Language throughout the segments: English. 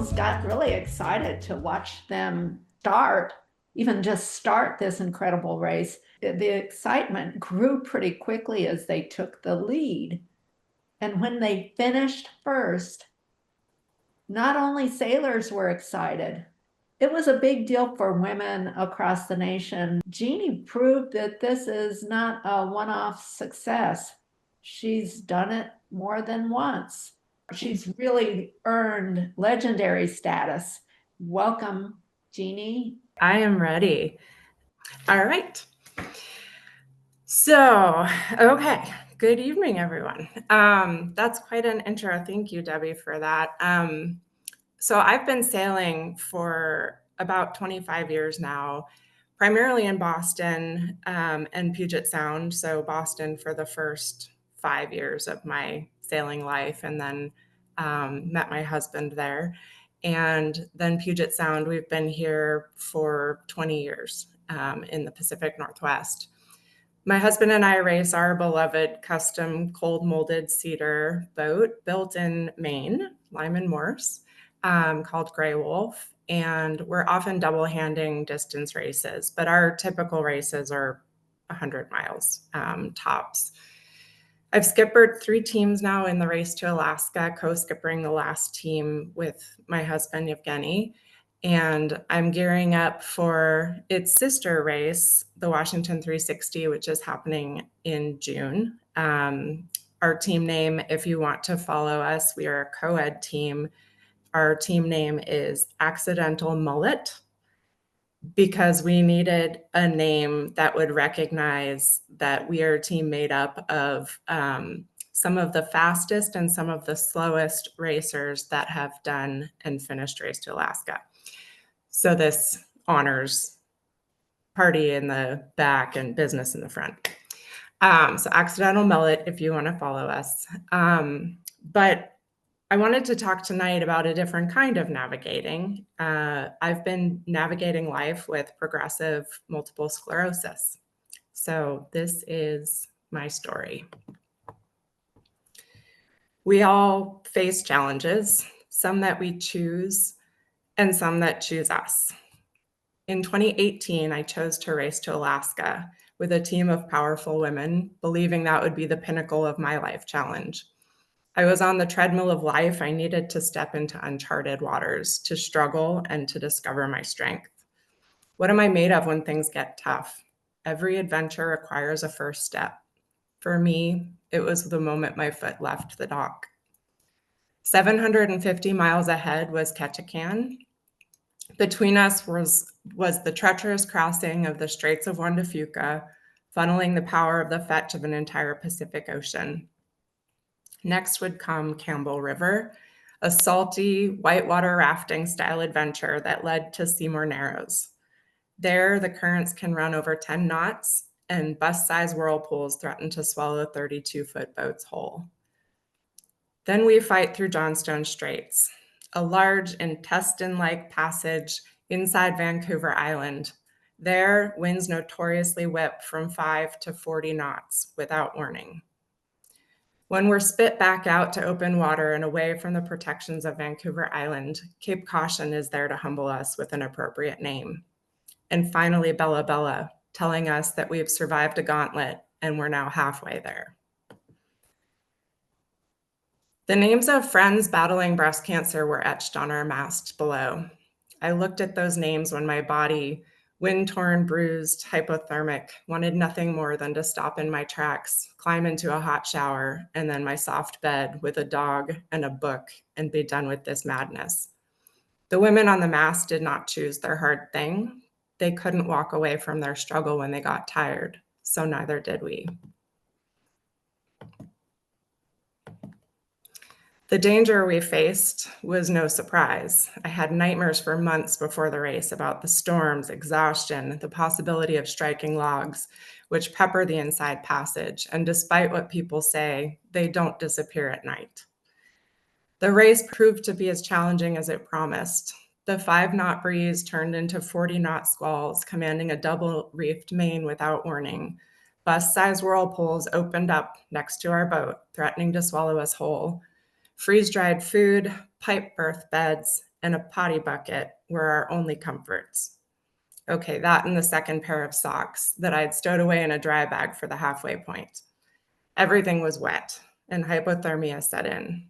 girls got really excited to watch them even just start this incredible race. The excitement grew pretty quickly as they took the lead. And when they finished first, not only sailors were excited, it was a big deal for women across the nation. Jeanne proved that this is not a one-off success. She's done it more than once. She's really earned legendary status. Welcome, Jeanne. I am ready. All right. So, okay. Good evening, everyone. That's quite an intro. Thank you, Debbie, for that. So I've been sailing for about 25 years now, primarily in Boston and Puget Sound. So Boston for the first 5 years of my sailing life, and then met my husband there. And then Puget Sound, we've been here for 20 years in the Pacific Northwest. My husband and I race our beloved custom cold molded cedar boat built in Maine, Lyman Morse, called Gray Wolf. And we're often double handing distance races, but our typical races are 100 miles tops. I've skippered 3 teams now in the race to Alaska, co-skippering the last team with my husband, Evgeny. And I'm gearing up for its sister race, the Washington 360, which is happening in June. Our team name, if you want to follow us, we are a co-ed team. Our team name is Accidental Mullet, because we needed a name that would recognize that we are a team made up of some of the fastest and some of the slowest racers that have done and finished Race to Alaska. So this honors party in the back and business in the front. So Accidental Mullet, if you want to follow us. But I wanted to talk tonight about a different kind of navigating. I've been navigating life with progressive multiple sclerosis. So this is my story. We all face challenges, some that we choose and some that choose us. In 2018, I chose to race to Alaska with a team of powerful women, believing that would be the pinnacle of my life challenge. I was on the treadmill of life. I needed to step into uncharted waters, to struggle and to discover my strength. What am I made of when things get tough? Every adventure requires a first step. For me, it was the moment my foot left the dock. 750 miles ahead was Ketchikan. Between us was the treacherous crossing of the Straits of Juan de Fuca, funneling the power of the fetch of an entire Pacific Ocean. Next would come Campbell River, a salty whitewater rafting style adventure that led to Seymour Narrows. There, the currents can run over 10 knots and bus-sized whirlpools threaten to swallow 32-foot boats whole. Then we fight through Johnstone Straits, a large intestine-like passage inside Vancouver Island. There, winds notoriously whip from 5 to 40 knots without warning. When we're spit back out to open water and away from the protections of Vancouver Island, Cape Caution is there to humble us with an appropriate name. And finally, Bella Bella, telling us that we've survived a gauntlet and we're now halfway there. The names of friends battling breast cancer were etched on our mast below. I looked at those names when my body, wind-torn, bruised, hypothermic, wanted nothing more than to stop in my tracks, climb into a hot shower, and then my soft bed with a dog and a book and be done with this madness. The women on the mast did not choose their hard thing. They couldn't walk away from their struggle when they got tired, so neither did we. The danger we faced was no surprise. I had nightmares for months before the race about the storms, exhaustion, the possibility of striking logs, which pepper the inside passage. And despite what people say, they don't disappear at night. The race proved to be as challenging as it promised. The 5-knot breeze turned into 40-knot squalls, commanding a double-reefed main without warning. Bus-sized whirlpools opened up next to our boat, threatening to swallow us whole. Freeze-dried food, pipe birth beds, and a potty bucket were our only comforts. Okay, that and the second pair of socks that I'd stowed away in a dry bag for the halfway point. Everything was wet, and hypothermia set in.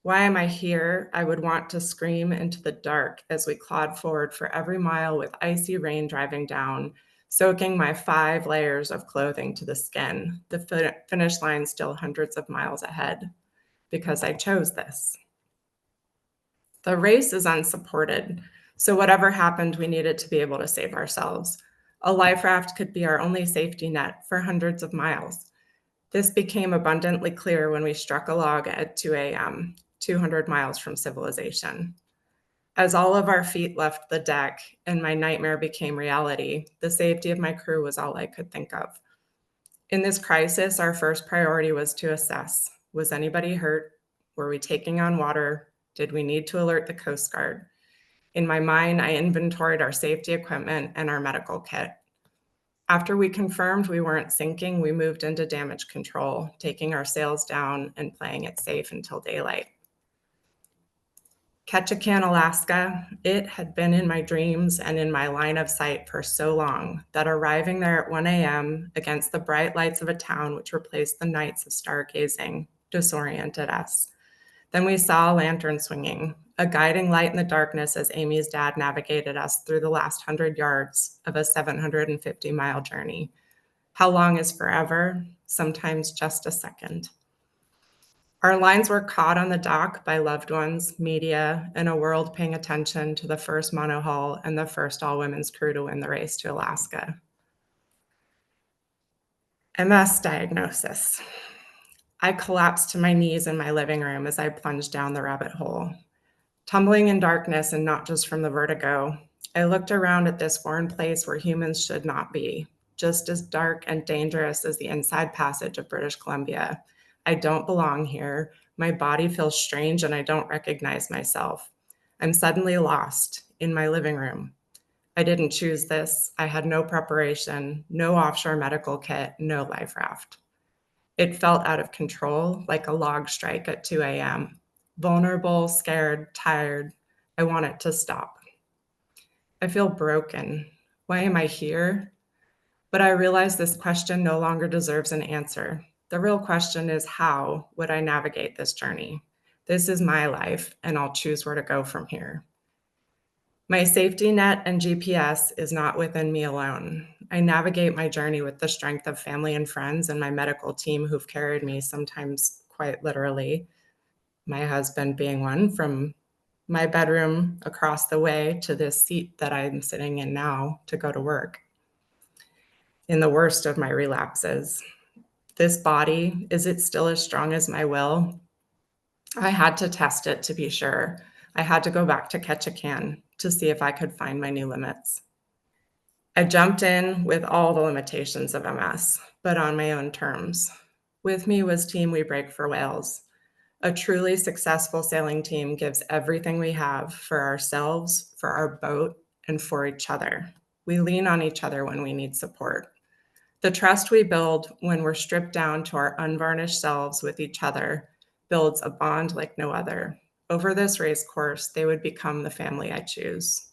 Why am I here? I would want to scream into the dark as we clawed forward for every mile with icy rain driving down, soaking my 5 layers of clothing to the skin, the finish line still hundreds of miles ahead, because I chose this. The race is unsupported, so whatever happened, we needed to be able to save ourselves. A life raft could be our only safety net for hundreds of miles. This became abundantly clear when we struck a log at 2 a.m., 200 miles from civilization. As all of our feet left the deck and my nightmare became reality, the safety of my crew was all I could think of. In this crisis, our first priority was to assess, was anybody hurt? Were we taking on water? Did we need to alert the Coast Guard? In my mind, I inventoried our safety equipment and our medical kit. After we confirmed we weren't sinking, we moved into damage control, taking our sails down and playing it safe until daylight. Ketchikan, Alaska, it had been in my dreams and in my line of sight for so long that arriving there at 1 a.m. against the bright lights of a town which replaced the nights of stargazing disoriented us. Then we saw a lantern swinging, a guiding light in the darkness as Amy's dad navigated us through the last 100 yards of a 750-mile journey. How long is forever? Sometimes just a second. Our lines were caught on the dock by loved ones, media, and a world paying attention to the first monohull and the first all-women's crew to win the race to Alaska. MS diagnosis. I collapsed to my knees in my living room as I plunged down the rabbit hole. Tumbling in darkness and not just from the vertigo, I looked around at this foreign place where humans should not be, just as dark and dangerous as the inside passage of British Columbia. I don't belong here. My body feels strange and I don't recognize myself. I'm suddenly lost in my living room. I didn't choose this. I had no preparation, no offshore medical kit, no life raft. It felt out of control, like a log strike at 2 a.m. Vulnerable, scared, tired. I want it to stop. I feel broken. Why am I here? But I realize this question no longer deserves an answer. The real question is, how would I navigate this journey? This is my life, and I'll choose where to go from here. My safety net and GPS is not within me alone. I navigate my journey with the strength of family and friends and my medical team who've carried me, sometimes quite literally, my husband being one, from my bedroom across the way to this seat that I'm sitting in now to go to work. In the worst of my relapses, this body, is it still as strong as my will? I had to test it to be sure. I had to go back to Ketchikan to see if I could find my new limits. I jumped in with all the limitations of MS, but on my own terms. With me was Team We Break for Whales. A truly successful sailing team gives everything we have for ourselves, for our boat, and for each other. We lean on each other when we need support. The trust we build when we're stripped down to our unvarnished selves with each other builds a bond like no other. Over this race course, they would become the family I choose.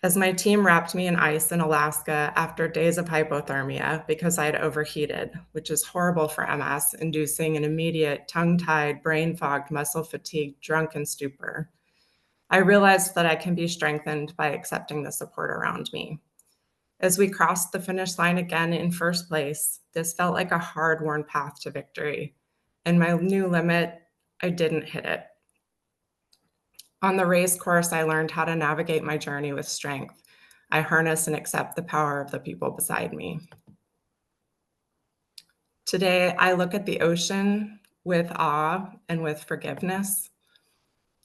As my team wrapped me in ice in Alaska after days of hypothermia because I had overheated, which is horrible for MS, inducing an immediate tongue-tied, brain-fogged, muscle-fatigued, drunken stupor, I realized that I can be strengthened by accepting the support around me. As we crossed the finish line again in first place, this felt like a hard-worn path to victory. And my new limit, I didn't hit it. On the race course, I learned how to navigate my journey with strength. I harness and accept the power of the people beside me. Today, I look at the ocean with awe and with forgiveness.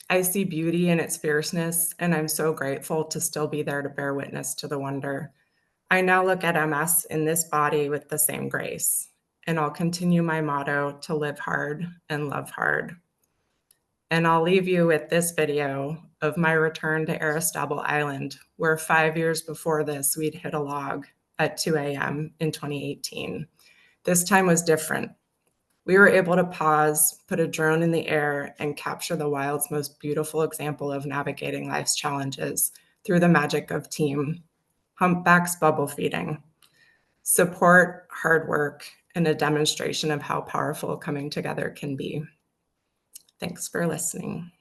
I see beauty in its fierceness, and I'm so grateful to still be there to bear witness to the wonder. I now look at MS in this body with the same grace, and I'll continue my motto to live hard and love hard. And I'll leave you with this video of my return to Aristobel Island, where 5 years before this, we'd hit a log at 2 a.m. in 2018. This time was different. We were able to pause, put a drone in the air, and capture the wild's most beautiful example of navigating life's challenges through the magic of team. Humpback's bubble feeding. Support, hard work, and a demonstration of how powerful coming together can be. Thanks for listening.